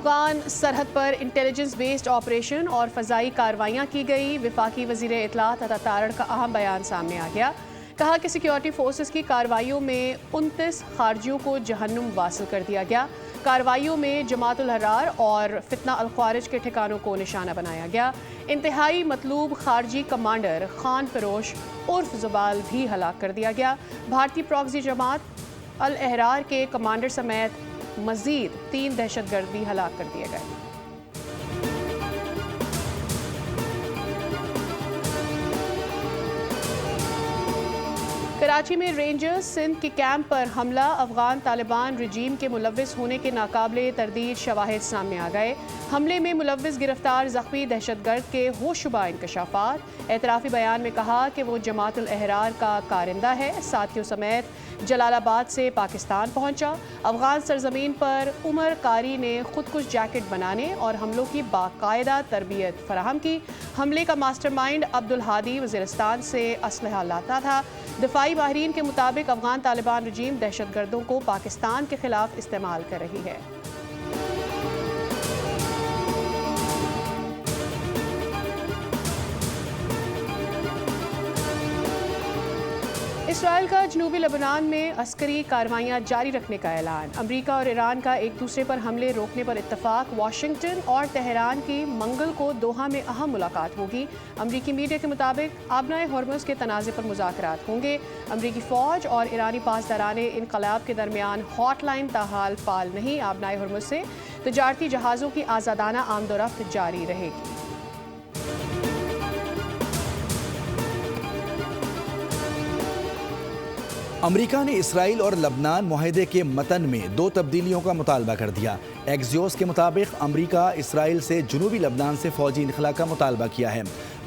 افغان سرحد پر intelligence based operation اور فضائی کارروائیاں کی گئی۔ وفاقی وزیر اطلاعات عطا تارڑ کا اہم بیان سامنے آ گیا۔ کہا کہ سیکیورٹی فورسز کی کارروائیوں میں 29 خارجیوں کو جہنم واصل کر دیا گیا۔ کارروائیوں میں جماعت الحرار اور فتنہ الخوارج کے ٹھکانوں کو نشانہ بنایا گیا۔ انتہائی مطلوب خارجی کمانڈر خان فروش عرف زبال بھی ہلاک کر دیا گیا۔ بھارتی پراکسی جماعت الاحرار کے کمانڈر سمیت مزید 3 دہشت گرد بھی ہلاک کر دیے گئے۔ کراچی میں رینجرز سندھ کے کیمپ پر حملہ، افغان طالبان رجیم کے ملوث ہونے کے ناقابل تردید شواہد سامنے آ گئے۔ حملے میں ملوث گرفتار زخمی دہشت گرد کے ہوش شبہ انکشافات۔ اعترافی بیان میں کہا کہ وہ جماعت الاحرار کا کارندہ ہے، ساتھیوں سمیت جلال آباد سے پاکستان پہنچا۔ افغان سرزمین پر عمر قاری نے خود کش جیکٹ بنانے اور حملوں کی باقاعدہ تربیت فراہم کی۔ حملے کا ماسٹر مائنڈ عبدالہادی وزیرستان سے اسلحہ لاتا تھا۔ دفاعی ماہرین کے مطابق افغان طالبان رجیم دہشت گردوں کو پاکستان کے خلاف استعمال کر رہی ہے۔ اسرائیل کا جنوبی لبنان میں عسکری کارروائیاں جاری رکھنے کا اعلان۔ امریکہ اور ایران کا ایک دوسرے پر حملے روکنے پر اتفاق۔ واشنگٹن اور تہران کی منگل کو دوحہ میں اہم ملاقات ہوگی۔ امریکی میڈیا کے مطابق آبنائے ہرمز کے تنازع پر مذاکرات ہوں گے۔ امریکی فوج اور ایرانی پاسداران انقلاب کے درمیان ہاٹ لائن تاحال فعال نہیں۔ آبنائے ہرمز سے تجارتی جہازوں کی آزادانہ آمد و رفت جاری رہے گی۔ امریکہ نے اسرائیل اور لبنان معاہدے کے متن میں 2 تبدیلیوں کا مطالبہ کر دیا۔ ایکزیوس کے مطابق امریکہ اسرائیل سے جنوبی لبنان سے فوجی انخلاء کا مطالبہ کیا ہے۔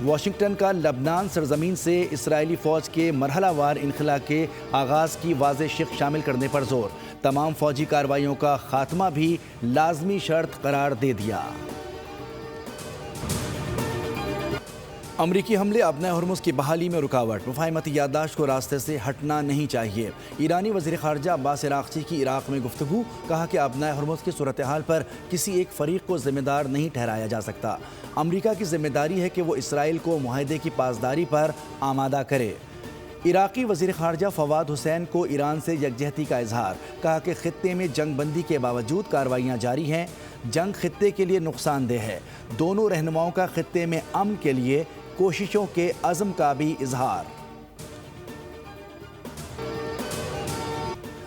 واشنگٹن کا لبنان سرزمین سے اسرائیلی فوج کے مرحلہ وار انخلاء کے آغاز کی واضح شق شامل کرنے پر زور۔ تمام فوجی کارروائیوں کا خاتمہ بھی لازمی شرط قرار دے دیا۔ امریکی حملے آبنائے ہرمز کی بحالی میں رکاوٹ، مفاہمتی یادداشت کو راستے سے ہٹنا نہیں چاہیے۔ ایرانی وزیر خارجہ عباس عراقچی کی عراق میں گفتگو، کہا کہ آبنائے ہرمز کی صورتحال پر کسی ایک فریق کو ذمہ دار نہیں ٹھہرایا جا سکتا۔ امریکہ کی ذمہ داری ہے کہ وہ اسرائیل کو معاہدے کی پاسداری پر آمادہ کرے۔ عراقی وزیر خارجہ فواد حسین کو ایران سے یکجہتی کا اظہار، کہا کہ خطے میں جنگ بندی کے باوجود کارروائیاں جاری ہیں، جنگ خطے کے لیے نقصان دہ ہے۔ دونوں رہنماؤں کا خطے میں امن کے لیے کوششوں کے عزم کا بھی اظہار۔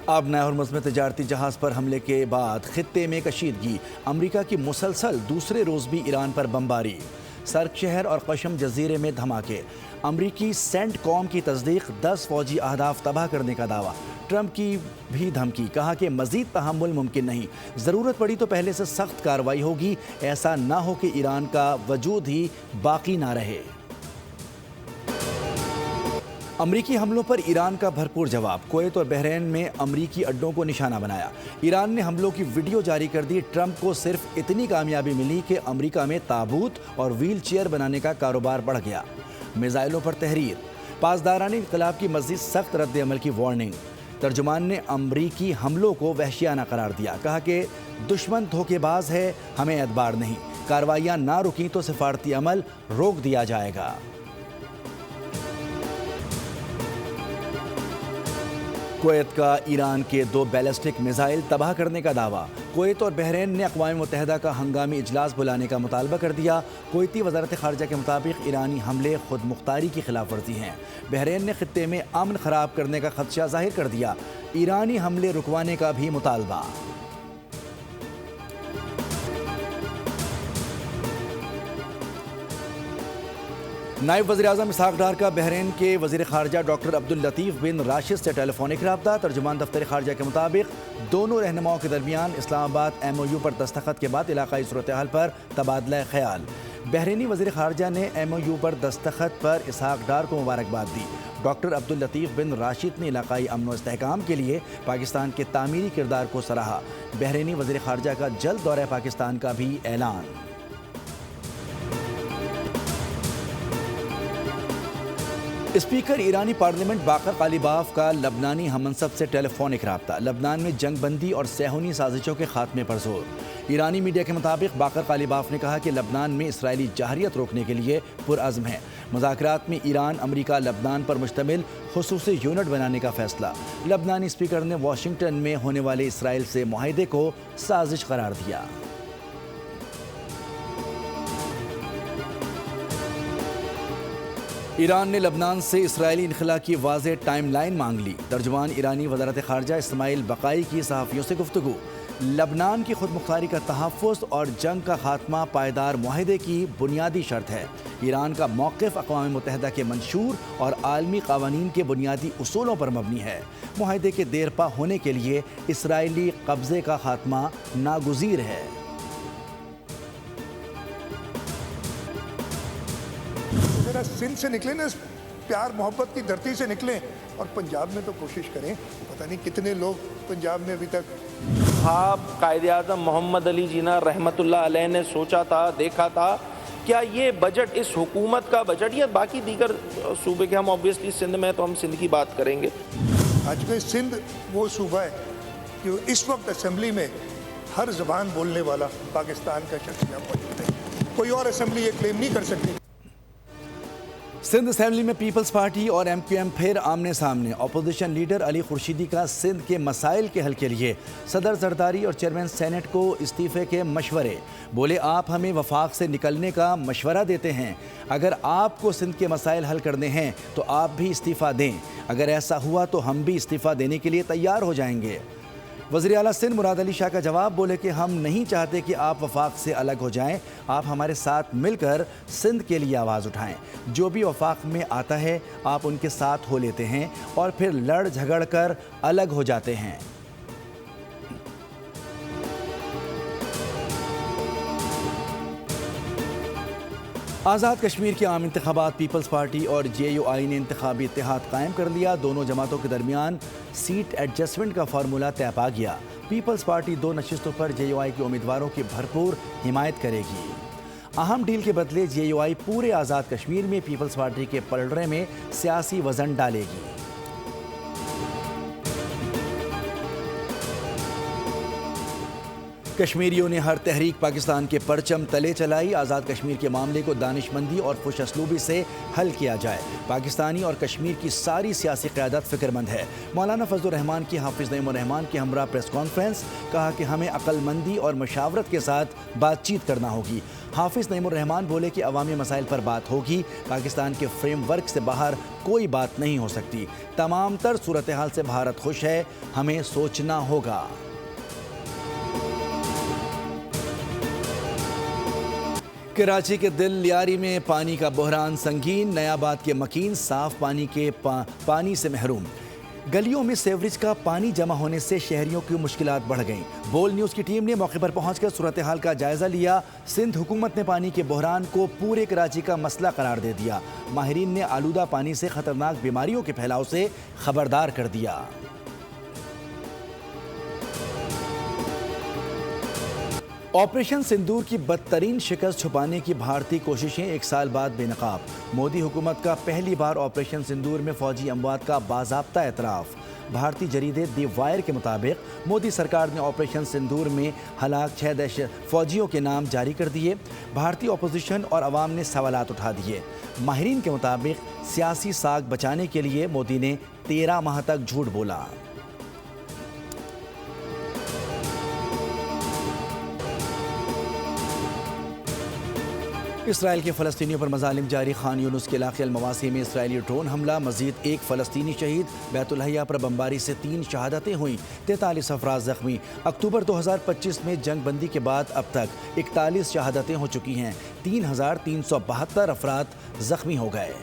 آبنائے ہرمز میں تجارتی جہاز پر حملے کے بعد خطے میں کشیدگی، امریکہ کی مسلسل دوسرے روز بھی ایران پر بمباری۔ سرک شہر اور قشم جزیرے میں دھماکے، امریکی سینٹ کام کی تصدیق، 10 فوجی اہداف تباہ کرنے کا دعویٰ۔ ٹرمپ کی بھی دھمکی، کہا کہ مزید تحمل ممکن نہیں، ضرورت پڑی تو پہلے سے سخت کارروائی ہوگی، ایسا نہ ہو کہ ایران کا وجود ہی باقی نہ رہے۔ امریکی حملوں پر ایران کا بھرپور جواب، کویت اور بحرین میں امریکی اڈوں کو نشانہ بنایا۔ ایران نے حملوں کی ویڈیو جاری کر دی۔ ٹرمپ کو صرف اتنی کامیابی ملی کہ امریکہ میں تابوت اور ویل چیئر بنانے کا کاروبار بڑھ گیا۔ میزائلوں پر تحریر، پاسداران انقلاب کی مزید سخت رد عمل کی وارننگ۔ ترجمان نے امریکی حملوں کو وحشیانہ قرار دیا، کہا کہ دشمن دھوکے باز ہے، ہمیں اعتبار نہیں، کارروائیاں نہ رکیں تو سفارتی عمل روک دیا جائے گا۔ کویت کا ایران کے 2 بیلسٹک میزائل تباہ کرنے کا دعویٰ، کویت اور بحرین نے اقوام متحدہ کا ہنگامی اجلاس بلانے کا مطالبہ کر دیا۔ کویتی وزارت خارجہ کے مطابق ایرانی حملے خود مختاری کی خلاف ورزی ہیں۔ بحرین نے خطے میں امن خراب کرنے کا خدشہ ظاہر کر دیا، ایرانی حملے رکوانے کا بھی مطالبہ۔ نائب وزیر اعظم اسحاق ڈار کا بحرین کے وزیر خارجہ ڈاکٹر عبداللطیف بن راشد سے ٹیلی فونک رابطہ۔ ترجمان دفتر خارجہ کے مطابق دونوں رہنماؤں کے درمیان اسلام آباد MOU پر دستخط کے بعد علاقائی صورتحال پر تبادلہ خیال۔ بحرینی وزیر خارجہ نے MOU پر دستخط پر اسحاق ڈار کو مبارکباد دی۔ ڈاکٹر عبداللطیف بن راشد نے علاقائی امن و استحکام کے لیے پاکستان کے تعمیری کردار کو سراہا۔ بحرینی وزیر خارجہ کا جلد دورہ پاکستان کا بھی اعلان۔ اسپیکر ایرانی پارلیمنٹ باقر غالیباف کا لبنانی ہم منصب سے ٹیلی فونک رابطہ، لبنان میں جنگ بندی اور صہیونی سازشوں کے خاتمے پر زور۔ ایرانی میڈیا کے مطابق باقر غالیباف نے کہا کہ لبنان میں اسرائیلی جارحیت روکنے کے لیے پرعزم ہے۔ مذاکرات میں ایران امریکہ لبنان پر مشتمل خصوصی یونٹ بنانے کا فیصلہ۔ لبنانی اسپیکر نے واشنگٹن میں ہونے والے اسرائیل سے معاہدے کو سازش قرار دیا۔ ایران نے لبنان سے اسرائیلی انخلا کی واضح ٹائم لائن مانگ لی۔ ترجمان ایرانی وزارت خارجہ اسماعیل بقائی کی صحافیوں سے گفتگو۔ لبنان کی خود مختاری کا تحفظ اور جنگ کا خاتمہ پائیدار معاہدے کی بنیادی شرط ہے۔ ایران کا موقف اقوام متحدہ کے منشور اور عالمی قوانین کے بنیادی اصولوں پر مبنی ہے۔ معاہدے کے دیرپا ہونے کے لیے اسرائیلی قبضے کا خاتمہ ناگزیر ہے۔ سندھ سے نکلیں نا، پیار محبت کی دھرتی سے نکلیں، اور پنجاب میں تو کوشش کریں۔ پتہ نہیں کتنے لوگ پنجاب میں ابھی تک۔ آپ قائد اعظم محمد علی جناح رحمۃ اللہ علیہ نے سوچا تھا، دیکھا تھا، کیا یہ بجٹ اس حکومت کا بجٹ یا باقی دیگر صوبے کے، ہم اوبیسلی سندھ میں تو ہم سندھ کی بات کریں گے۔ آج کے سندھ وہ صوبہ ہے جو اس وقت اسمبلی میں ہر زبان بولنے والا پاکستان کا شخص یہاں موجود ہے۔ کوئی اور اسمبلی یہ کلیم نہیں کر سکتی۔ سندھ اسمبلی میں پیپلز پارٹی اور ایم کیو ایم پھر آمنے سامنے۔ اپوزیشن لیڈر علی خورشیدی کا سندھ کے مسائل کے حل کے لیے صدر زرداری اور چیئرمین سینٹ کو استعفے کے مشورے۔ بولے، آپ ہمیں وفاق سے نکلنے کا مشورہ دیتے ہیں، اگر آپ کو سندھ کے مسائل حل کرنے ہیں تو آپ بھی استعفیٰ دیں، اگر ایسا ہوا تو ہم بھی استعفیٰ دینے کے لیے تیار ہو جائیں گے۔ وزیر اعلیٰ سندھ مراد علی شاہ کا جواب، بولے کہ ہم نہیں چاہتے کہ آپ وفاق سے الگ ہو جائیں، آپ ہمارے ساتھ مل کر سندھ کے لیے آواز اٹھائیں، جو بھی وفاق میں آتا ہے آپ ان کے ساتھ ہو لیتے ہیں اور پھر لڑ جھگڑ کر الگ ہو جاتے ہیں۔ آزاد کشمیر کے عام انتخابات، پیپلز پارٹی اور جے یو آئی نے انتخابی اتحاد قائم کر لیا۔ دونوں جماعتوں کے درمیان سیٹ ایڈجسٹمنٹ کا فارمولہ طے پا گیا۔ پیپلز پارٹی 2 نشستوں پر جے یو آئی کے امیدواروں کی بھرپور حمایت کرے گی۔ اہم ڈیل کے بدلے جے یو آئی پورے آزاد کشمیر میں پیپلز پارٹی کے پلڑے میں سیاسی وزن ڈالے گی۔ کشمیریوں نے ہر تحریک پاکستان کے پرچم تلے چلائی۔ آزاد کشمیر کے معاملے کو دانش مندی اور خوش اسلوبی سے حل کیا جائے۔ پاکستانی اور کشمیر کی ساری سیاسی قیادت فکر مند ہے۔ مولانا فضل الرحمان کی حافظ نعیم الرحمان کے ہمراہ پریس کانفرنس، کہا کہ ہمیں عقل مندی اور مشاورت کے ساتھ بات چیت کرنا ہوگی۔ حافظ نعیم الرحمان بولے کہ عوامی مسائل پر بات ہوگی، پاکستان کے فریم ورک سے باہر کوئی بات نہیں ہو سکتی۔ تمام تر صورتحال سے بھارت خوش ہے، ہمیں سوچنا ہوگا۔ کراچی کے دل لیاری میں پانی کا بحران سنگین، نیا آباد کے مکین صاف پانی سے محروم۔ گلیوں میں سیوریج کا پانی جمع ہونے سے شہریوں کی مشکلات بڑھ گئیں۔ بول نیوز کی ٹیم نے موقع پر پہنچ کر صورتحال کا جائزہ لیا۔ سندھ حکومت نے پانی کے بحران کو پورے کراچی کا مسئلہ قرار دے دیا۔ ماہرین نے آلودہ پانی سے خطرناک بیماریوں کے پھیلاؤ سے خبردار کر دیا۔ آپریشن سندور کی بدترین شکست چھپانے کی بھارتی کوششیں 1 سال بعد بے نقاب۔ مودی حکومت کا پہلی بار آپریشن سندور میں فوجی اموات کا باضابطہ اعتراف۔ بھارتی جریدے دی وائر کے مطابق مودی سرکار نے آپریشن سندور میں ہلاک 6 دہشت فوجیوں کے نام جاری کر دیے۔ بھارتی اپوزیشن اور عوام نے سوالات اٹھا دیے۔ ماہرین کے مطابق سیاسی ساکھ بچانے کے لیے مودی نے 13 ماہ تک جھوٹ بولا۔ اسرائیل کے فلسطینیوں پر مظالم جاری، خان یونس کے علاقے المواسی میں اسرائیلی ڈرون حملہ، مزید 1 فلسطینی شہید، بیت الحیہ پر بمباری سے 3 شہادتیں ہوئیں، 43 افراد زخمی۔ اکتوبر 2025 میں جنگ بندی کے بعد اب تک 41 شہادتیں ہو چکی ہیں، 3372 افراد زخمی ہو گئے۔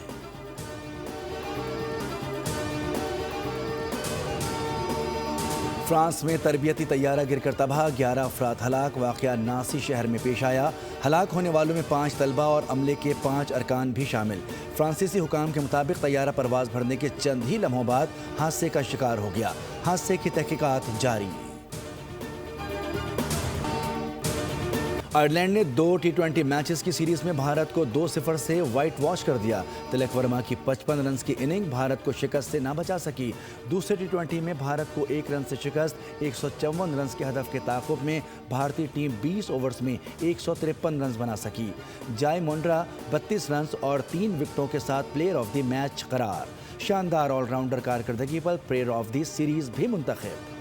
فرانس میں تربیتی طیارہ گر کر تباہ، 11 افراد ہلاک۔ واقعہ ناسی شہر میں پیش آیا۔ ہلاک ہونے والوں میں 5 طلبہ اور عملے کے 5 ارکان بھی شامل۔ فرانسیسی حکام کے مطابق طیارہ پرواز بھرنے کے چند ہی لمحوں بعد حادثے کا شکار ہو گیا۔ حادثے کی تحقیقات جاری۔ آئرلینڈ نے 2 T20 میچز کی سیریز میں بھارت کو 2-0 سے وائٹ واش کر دیا. تلک ورما کی 55 رنز کی اننگ بھارت کو شکست سے نہ بچا سکی. دوسرے T20 میں بھارت کو 1 رن سے شکست. 154 رنز کے ہدف کے تعاقب میں بھارتی ٹیم 20 اوورز میں 153 رنز بنا سکی. جائے مونڈرا 32 رنز اور 3 وکٹوں کے ساتھ پلیئر آف دی میچ قرار. شاندار آل راؤنڈر کارکردگی پر پلیئر آف دی سیریز بھی منتخب.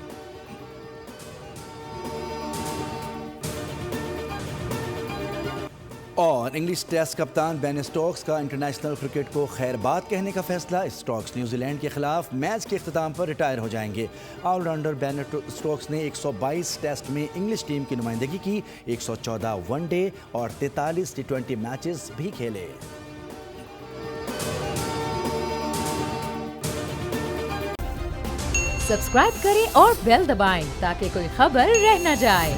اور انگلش ٹیسٹ کپتان بین اسٹوکس کا انٹرنیشنل کرکٹ کو خیر بات کہنے کا فیصلہ. اسٹوکس نیوزی لینڈ کے خلاف میچ کے اختتام پر ریٹائر ہو جائیں گے. آل راؤنڈر بین اسٹوکس نے 122 ٹیسٹ میں انگلش ٹیم کی نمائندگی کی, 114 ون ڈے اور 43 T20 میچز بھی کھیلے. سبسکرائب کریں اور بیل دبائیں تاکہ کوئی خبر رہ نہ جائے.